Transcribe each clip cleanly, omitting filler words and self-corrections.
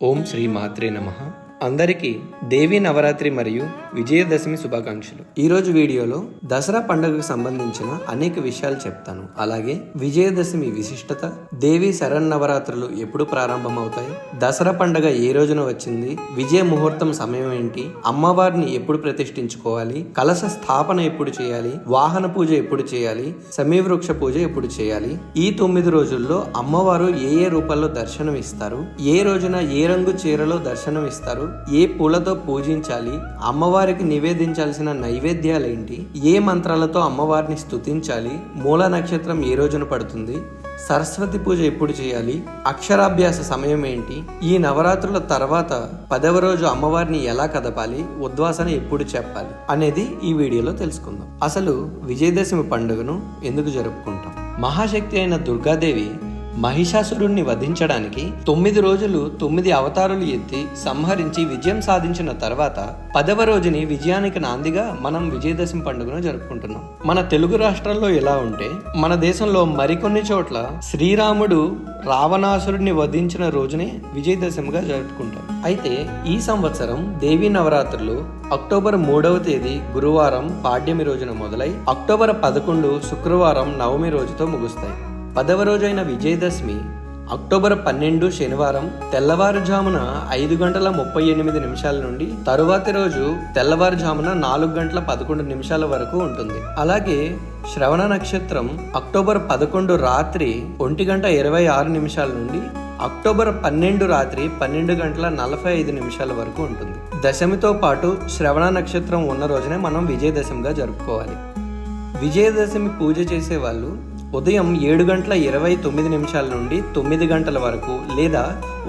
ఓం శ్రీ మాత్రే నమః. అందరికీ దేవీ నవరాత్రి మరియు విజయదశమి శుభాకాంక్షలు. ఈరోజు వీడియోలో దసరా పండుగకు సంబంధించిన అనేక విషయాలు చెప్తాను. అలాగే విజయదశమి విశిష్టత, దేవీ శరన్నవరాత్రులు ఎప్పుడు ప్రారంభమవుతాయి, దసరా పండుగ ఏ రోజున వచ్చింది, విజయ ముహూర్తం సమయం ఏంటి, అమ్మవారిని ఎప్పుడు ప్రతిష్ఠించుకోవాలి, కలశ స్థాపన ఎప్పుడు చేయాలి, వాహన పూజ ఎప్పుడు చేయాలి, సమీవృక్ష పూజ ఎప్పుడు చేయాలి, ఈ 9 రోజుల్లో అమ్మవారు ఏ ఏ రూపాల్లో దర్శనం ఇస్తారు, ఏ రోజున ఏ రంగు చీరలో దర్శనం ఇస్తారు, ఏ పూలతో పూజించాలి, అమ్మవారికి నివేదించాల్సిన నైవేద్యాలేంటి, ఏ మంత్రాలతో అమ్మవారిని స్తుతించాలి, మూల నక్షత్రం ఏ రోజున పడుతుంది, సరస్వతి పూజ ఎప్పుడు చేయాలి, అక్షరాభ్యాస సమయం ఏంటి, ఈ నవరాత్రుల తర్వాత 10వ రోజు అమ్మవారిని ఎలా కదపాలి, ఉద్వాసన ఎప్పుడు చెప్పాలి అనేది ఈ వీడియోలో తెలుసుకుందాం. అసలు విజయదశమి పండుగను ఎందుకు జరుపుకుంటాం? మహాశక్తి అయిన దుర్గాదేవి మహిషాసురుణ్ణి వధించడానికి 9 రోజులు 9 అవతారులు ఎత్తి సంహరించి విజయం సాధించిన తర్వాత 10వ రోజుని విజయానికి నాందిగా మనం విజయదశమి పండుగను జరుపుకుంటున్నాం. మన తెలుగు రాష్ట్రాల్లో ఎలా ఉంటే మన దేశంలో మరికొన్ని చోట్ల శ్రీరాముడు రావణాసురుడిని వధించిన రోజునే విజయదశమిగా జరుపుకుంటాం. అయితే ఈ సంవత్సరం దేవీ నవరాత్రులు అక్టోబర్ 3వ తేదీ గురువారం పాడ్యమి రోజున మొదలై అక్టోబర్ 11 శుక్రవారం నవమి రోజుతో ముగుస్తాయి. 10వ రోజైన విజయదశమి అక్టోబర్ 12 శనివారం తెల్లవారుజామున 5:38 నుండి తరువాతి రోజు తెల్లవారుజామున 4:11 వరకు ఉంటుంది. అలాగే శ్రవణ నక్షత్రం అక్టోబర్ 11 రాత్రి 1:26 నుండి అక్టోబర్ 12 రాత్రి 12:45 వరకు ఉంటుంది. దశమితో పాటు శ్రవణ నక్షత్రం ఉన్న రోజునే మనం విజయదశమిగా జరుపుకోవాలి. విజయదశమి పూజ చేసే వాళ్ళు ఉదయం 7:29 నుండి 9 గంటల వరకు, లేదా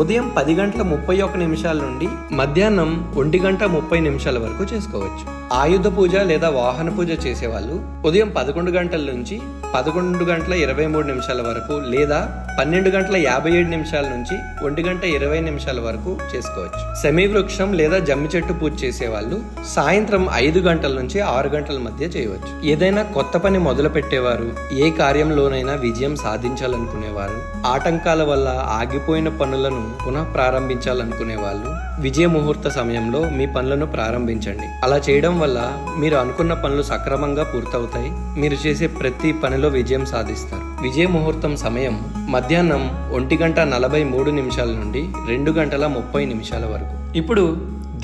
ఉదయం 10:31 నుండి మధ్యాహ్నం 1:30 వరకు చేసుకోవచ్చు. ఆయుధ పూజ లేదా వాహన పూజ చేసేవాళ్ళు ఉదయం 11 గంటల నుంచి 11:23 వరకు, లేదా 12:57 నుంచి 1:20 వరకు చేసుకోవచ్చు. సమీవృక్షం లేదా జమ్మి చెట్టు పూజ చేసేవాళ్ళు సాయంత్రం 5 గంటల నుంచి 6 గంటల మధ్య చేయవచ్చు. ఏదైనా కొత్త పని మొదలు పెట్టేవారు, ఏ కార్యంలోనైనా విజయం సాధించాలనుకునేవారు, ఆటంకాల వల్ల ఆగిపోయిన పనులను పునః ప్రారంభించాలనుకునే వాళ్ళు విజయ ముహూర్త సమయంలో మీ పనులను ప్రారంభించండి. అలా చేయడం వల్ల మీరు అనుకున్న పనులు సక్రమంగా పూర్తవుతాయి. మీరు చేసే ప్రతి పనిలో విజయం సాధిస్తారు. విజయ ముహూర్తం సమయం మధ్యాహ్నం 1:43 నుండి 2:30 వరకు. ఇప్పుడు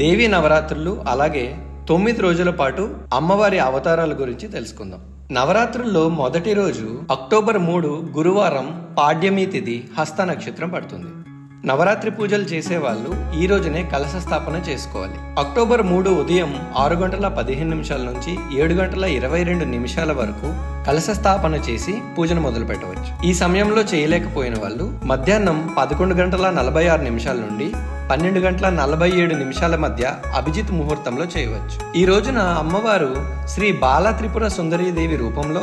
దేవీ నవరాత్రులు అలాగే 9 రోజుల పాటు అమ్మవారి అవతారాల గురించి తెలుసుకుందాం. నవరాత్రుల్లో మొదటి రోజు అక్టోబర్ 3 గురువారం పాడ్యమి తిథి హస్త నక్షత్రం పడుతుంది. నవరాత్రి పూజలు చేసేవాళ్ళు ఈ రోజునే కలశ స్థాపన చేసుకోవాలి. అక్టోబర్ 3 ఉదయం 6:15 నుంచి 7:22 వరకు కలశ స్థాపన చేసి పూజను మొదలు పెట్టవచ్చు. ఈ సమయంలో చేయలేకపోయిన వాళ్ళు మధ్యాహ్నం 11:46 నుండి 12:47 మధ్య అభిజిత్ ముహూర్తంలో చేయవచ్చు. ఈ రోజున అమ్మవారు శ్రీ బాల త్రిపుర సుందరీదేవి రూపంలో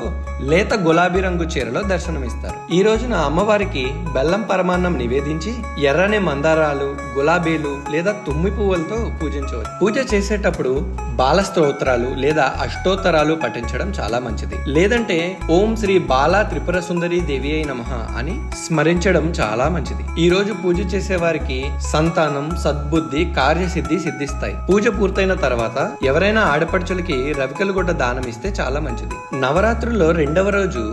లేత గులాబీ రంగు చీరలో దర్శనమిస్తారు. ఈ రోజున అమ్మవారికి బెల్లం పరమాన్నం నివేదించి ఎర్రని మందారాలు, గులాబీలు లేదా తుమ్మి పువ్వులతో పూజించవచ్చు. పూజ చేసేటప్పుడు బాల స్తోత్రాలు లేదా అష్టోత్తరాలు పఠించడం చాలా మంచిది. లేదంటే ఓం శ్రీ బాల త్రిపుర సుందరీ దేవి అయి నమః అని స్మరించడం చాలా మంచిది. ఈ రోజు పూజ చేసే వారికి సంతానం, సద్బుద్ధి, కార్యసిద్ధి సిద్ధిస్తాయి. పూజ పూర్తయిన తర్వాత ఎవరైనా ఆడపడుచులకి రవికల గుడ్డ దానం ఇస్తే చాలా మంచిది. నవరాత్రుల్లో 2వ రోజు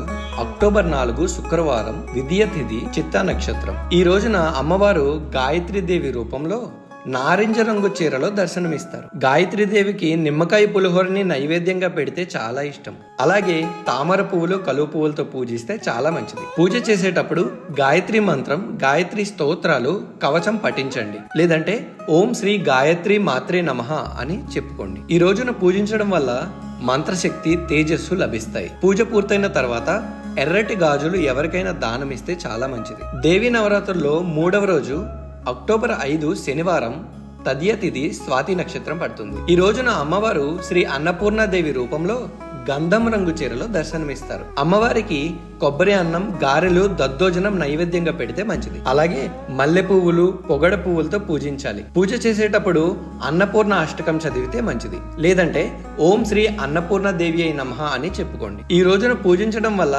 అక్టోబర్ 4 శుక్రవారం విద్య తిథి చిత్తా నక్షత్రం. ఈ రోజున అమ్మవారు గాయత్రీదేవి రూపంలో నారింజ రంగు చీరలో దర్శనమిస్తారు. గాయత్రీదేవికి నిమ్మకాయ పులిహోరని నైవేద్యంగా పెడితే చాలా ఇష్టం. అలాగే తామర పువ్వులు, కలువ పువ్వులతో పూజిస్తే చాలా మంచిది. పూజ చేసేటప్పుడు గాయత్రి మంత్రం, గాయత్రి స్తోత్రాలు, కవచం పఠించండి. లేదంటే ఓం శ్రీ గాయత్రి మాత్రే నమః అని చెప్పుకోండి. ఈ రోజున పూజించడం వల్ల మంత్రశక్తి, తేజస్సు లభిస్తాయి. పూజ పూర్తయిన తర్వాత ఎర్రటి గాజులు ఎవరికైనా దానమిస్తే చాలా మంచిది. దేవీ నవరాత్రుల్లో 3వ రోజు అక్టోబర్ 5 శనివారం తదియ తిథి స్వాతి నక్షత్రం పడుతుంది. ఈ రోజున అమ్మవారు శ్రీ అన్నపూర్ణాదేవి రూపంలో గంధం రంగు చీరలో దర్శనమిస్తారు. అమ్మవారికి కొబ్బరి అన్నం, గారెలు, దద్దోజనం నైవేద్యంగా పెడితే మంచిది. అలాగే మల్లె పువ్వులు, పొగడ పువ్వులతో పూజించాలి. పూజ చేసేటప్పుడు అన్నపూర్ణ అష్టకం చదివితే మంచిది. లేదంటే ఓం శ్రీ అన్నపూర్ణ దేవి అయి నమః అని చెప్పుకోండి. ఈ రోజున పూజించడం వల్ల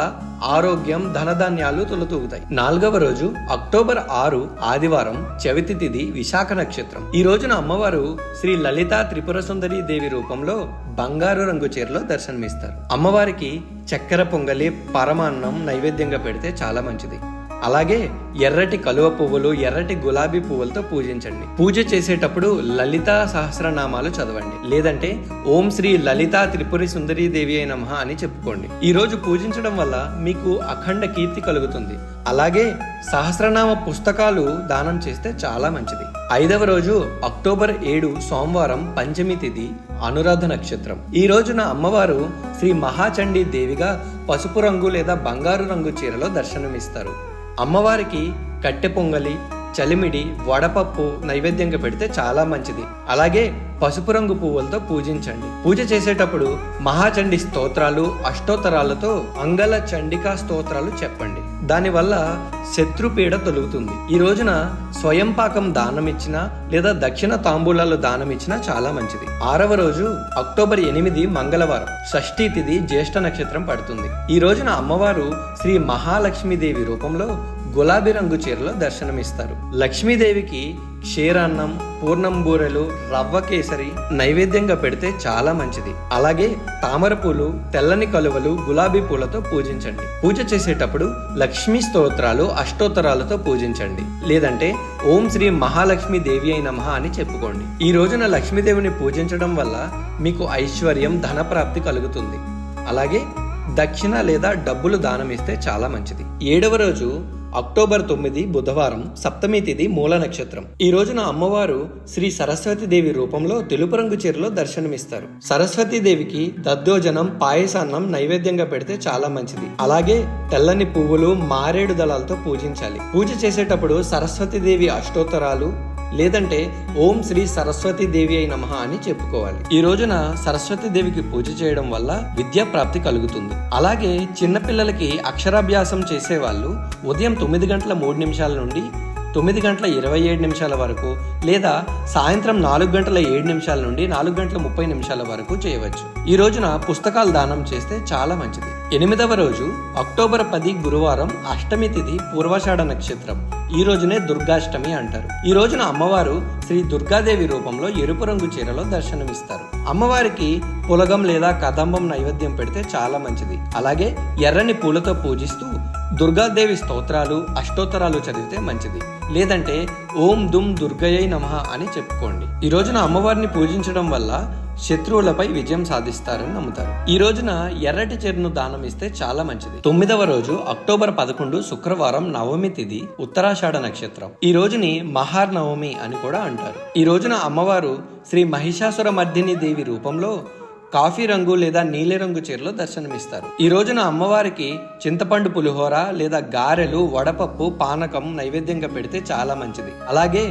ఆరోగ్యం, ధనధాన్యాలు తొలతూగుతాయి. 4వ రోజు అక్టోబర్ 6 ఆదివారం, చవితి తిథి, విశాఖ నక్షత్రం. ఈ రోజున అమ్మవారు శ్రీ లలితా త్రిపుర సుందరి దేవి రూపంలో బంగారు రంగు చీరలో దర్శనమిస్తారు. అమ్మవారికి చక్కెర పొంగలి, పరమాన్నం నైవేద్యంగా పెడితే చాలా మంచిది. అలాగే ఎర్రటి కలువ పువ్వులు, ఎర్రటి గులాబీ పువ్వులతో పూజించండి. పూజ చేసేటప్పుడు లలితా సహస్రనామాలు చదవండి, లేదంటే ఓం శ్రీ లలితా త్రిపురి సుందరీ దేవి అయిన నమః అని చెప్పుకోండి. ఈ రోజు పూజించడం వల్ల మీకు అఖండ కీర్తి కలుగుతుంది. అలాగే సహస్రనామ పుస్తకాలు దానం చేస్తే చాలా మంచిది. 5వ రోజు అక్టోబర్ 7 సోమవారం, పంచమి తిథి, అనురాధ నక్షత్రం. ఈ రోజున అమ్మవారు శ్రీ మహాచండీ దేవిగా పసుపు రంగు లేదా బంగారు రంగు చీరలో దర్శనమిస్తారు. అమ్మవారికి కట్టె పొంగలి, చలిమిడి, వడపప్పు నైవేద్యంగా పెడితే చాలా మంచిది. అలాగే పసుపు రంగు పువ్వులతో పూజించండి. పూజ చేసేటప్పుడు మహాచండి స్తోత్రాలు, అష్టోత్తరాలతో మంగళ చండికా స్తోత్రాలు చెప్పండి. దానివల్ల శత్రుపీడ తొలుగుతుంది. ఈ రోజున స్వయం పాకం దానం ఇచ్చినా లేదా దక్షిణ తాంబూలాలు దానం ఇచ్చినా చాలా మంచిది. 6వ రోజు అక్టోబర్ 8 మంగళవారం, షష్ఠీ తిథి, జ్యేష్ఠ నక్షత్రం పడుతుంది. ఈ రోజున అమ్మవారు శ్రీ మహాలక్ష్మీదేవి రూపంలో గులాబీ రంగు చీరలో దర్శనమిస్తారు. లక్ష్మీదేవికి క్షీరాన్నం, పూర్ణం బూరెలు, రవ్వ కేసరి నైవేద్యంగా పెడితే చాలా మంచిది. అలాగే తామర పూలు, తెల్లని కలువలు, గులాబీ పూలతో పూజించండి. పూజ చేసేటప్పుడు లక్ష్మీ స్తోత్రాలు, అష్టోత్తరాలతో పూజించండి, లేదంటే ఓం శ్రీ మహాలక్ష్మి దేవి అయిన నమః అని చెప్పుకోండి. ఈ రోజున లక్ష్మీదేవిని పూజించడం వల్ల మీకు ఐశ్వర్యం, ధనప్రాప్తి కలుగుతుంది. అలాగే దక్షిణ లేదా డబ్బులు దానం ఇస్తే చాలా మంచిది. 7వ రోజు అక్టోబర్ 9 బుధవారం, సప్తమి తిథి, మూల నక్షత్రం. ఈ రోజున అమ్మవారు శ్రీ సరస్వతి దేవి రూపంలో తెలుపు రంగు చీరలో దర్శనమిస్తారు. సరస్వతి దేవికి దద్దోజనం, పాయసాన్నం నైవేద్యంగా పెడితే చాలా మంచిది. అలాగే తెల్లని పువ్వులు, మారేడు దళాలతో పూజించాలి. పూజ చేసేటప్పుడు సరస్వతి దేవి అష్టోత్తరాలు లేదంటే ఓం శ్రీ సరస్వతి దేవి అయి నమః అని చెప్పుకోవాలి. ఈ రోజున సరస్వతి దేవికి పూజ చేయడం వల్ల విద్యా ప్రాప్తి కలుగుతుంది. అలాగే చిన్నపిల్లలకి అక్షరాభ్యాసం చేసేవాళ్ళు ఉదయం 9:03 నుండి 9:27 వరకు లేదా సాయంత్రం 4:07 నుండి 4:30 వరకు చేయవచ్చు. ఈ రోజున పుస్తకాలు దానం చేస్తే చాలా మంచిది. 8వ రోజు అక్టోబర్ 10 గురువారం, అష్టమి తిథి, పూర్వాషాఢ నక్షత్రం. ఈ రోజునే దుర్గాష్టమి అంటారు. ఈ రోజున అమ్మవారు శ్రీ దుర్గాదేవి రూపంలో ఎరుపు రంగు చీరలో దర్శనమిస్తారు. అమ్మవారికి పులగం లేదా కదంబం నైవేద్యం పెడితే చాలా మంచిది. అలాగే ఎర్రని పూలతో పూజిస్తూ దుర్గాదేవి స్తోత్రాలు, అష్టోత్తరాలు చదివితే మంచిది, లేదంటే ఓం దుమ్ దుర్గయ్యై నమః అని చెప్పుకోండి. ఈ రోజున అమ్మవారిని పూజించడం వల్ల శత్రువులపై విజయం సాధిస్తారని నమ్ముతారు. ఈ రోజున ఎర్రటి చీరను దానం ఇస్తే చాలా మంచిది. 9వ రోజు అక్టోబర్ 11 శుక్రవారం, నవమి తిథి, ఉత్తరాషాఢ నక్షత్రం. ఈ రోజుని మహార్ నవమి అని కూడా అంటారు. ఈ రోజున అమ్మవారు శ్రీ మహిషాసుర మర్దిని దేవి రూపంలో కాఫీ రంగు లేదా నీలిరంగు చీరలో దర్శనమిస్తారు. ఈ రోజున అమ్మవారికి చింతపండు పులిహోర లేదా గారెలు, వడపప్పు, పానకం నైవేద్యంగా పెడితే చాలా మంచిది. అలాగే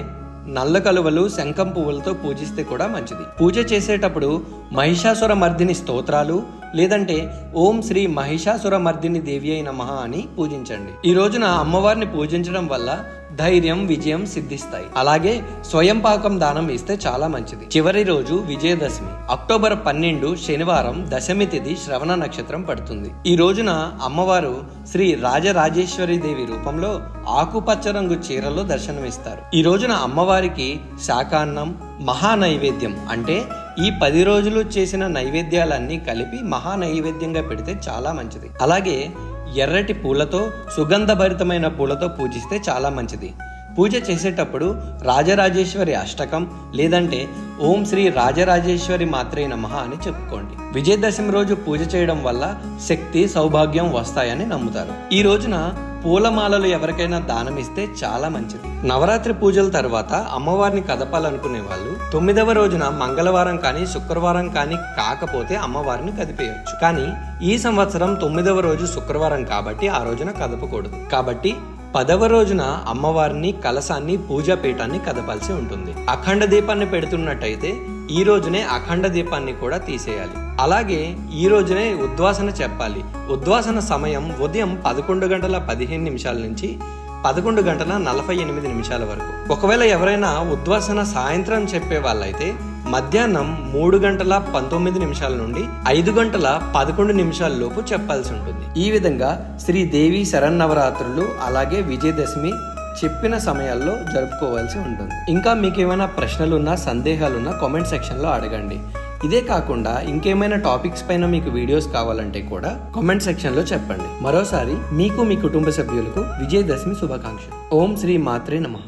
నల్ల కలువలు, శంఖం పువ్వులతో పూజిస్తే కూడా మంచిది. పూజ చేసేటప్పుడు మహిషాసుర మర్దిని స్తోత్రాలు లేదంటే ఓం శ్రీ మహిషాసుర మర్దిని దేవి అయి నమః అని పూజించండి. ఈ రోజున అమ్మవారిని పూజించడం వల్ల ధైర్యం, విజయం సిద్ధిస్తాయి. అలాగే స్వయం పాకం దానం ఇస్తే చాలా మంచిది. చివరి రోజు విజయదశమి అక్టోబర్ 12 శనివారం, దశమి తిథి, శ్రవణ నక్షత్రం పడుతుంది. ఈ రోజున అమ్మవారు శ్రీ రాజరాజేశ్వరి దేవి రూపంలో ఆకుపచ్చ రంగు చీరలో దర్శనమిస్తారు. ఈ రోజున అమ్మవారికి శాకాన్నం, మహా నైవేద్యం అంటే ఈ 10 రోజులు చేసిన నైవేద్యాలన్నీ కలిపి మహా నైవేద్యంగా పెడితే చాలా మంచిది. అలాగే ఎర్రటి పూలతో, సుగంధభరితమైన పూలతో పూజిస్తే చాలా మంచిది. పూజ చేసేటప్పుడు రాజరాజేశ్వరి అష్టకం లేదంటే ఓం శ్రీ రాజరాజేశ్వరి మాత్రే నమః అని చెప్పుకోండి. విజయదశమి రోజు పూజ చేయడం వల్ల శక్తి, సౌభాగ్యం వస్తాయని నమ్ముతారు. ఈ రోజున పూలమాలలు ఎవరికైనా దానం ఇస్తే చాలా మంచిది. నవరాత్రి పూజల తర్వాత అమ్మవారిని కదపాలనుకునే వాళ్ళు 9వ రోజున మంగళవారం కానీ శుక్రవారం కానీ కాకపోతే అమ్మవారిని కదిపేయచ్చు. కానీ ఈ సంవత్సరం 9వ రోజు శుక్రవారం కాబట్టి ఆ రోజున కదపకూడదు. కాబట్టి 10వ రోజున అమ్మవారిని, కలశాన్ని, పూజా పీఠాన్ని కదపాల్సి ఉంటుంది. అఖండ దీపాన్ని పెడుతున్నట్టయితే ఈ రోజునే అఖండ దీపాన్ని కూడా తీసేయాలి. అలాగే ఈ రోజునే ఉద్వాసన చెప్పాలి. ఉద్వాసన సమయం ఉదయం 11:15 నుంచి 11:48 వరకు. ఒకవేళ ఎవరైనా ఉద్వాసన సాయంత్రం చెప్పే వాళ్ళైతే మధ్యాహ్నం 3:19 నుండి 5:11 లోపు చెప్పాల్సి ఉంటుంది. ఈ విధంగా శ్రీ దేవి శరన్నవరాత్రులు అలాగే విజయదశమి చెప్పిన సమయాల్లో జరుపుకోవాల్సి ఉంటుంది. ఇంకా మీకు ఏమైనా ప్రశ్నలున్నా సందేహాలున్నా కామెంట్ సెక్షన్లో అడగండి. ఇదే కాకుండా ఇంకేమైనా టాపిక్స్ పైన మీకు వీడియోస్ కావాలంటే కూడా కామెంట్ సెక్షన్లో చెప్పండి. మరోసారి మీకు మీ కుటుంబ సభ్యులకు విజయదశమి శుభాకాంక్షలు. ఓం శ్రీ మాత్రే నమః.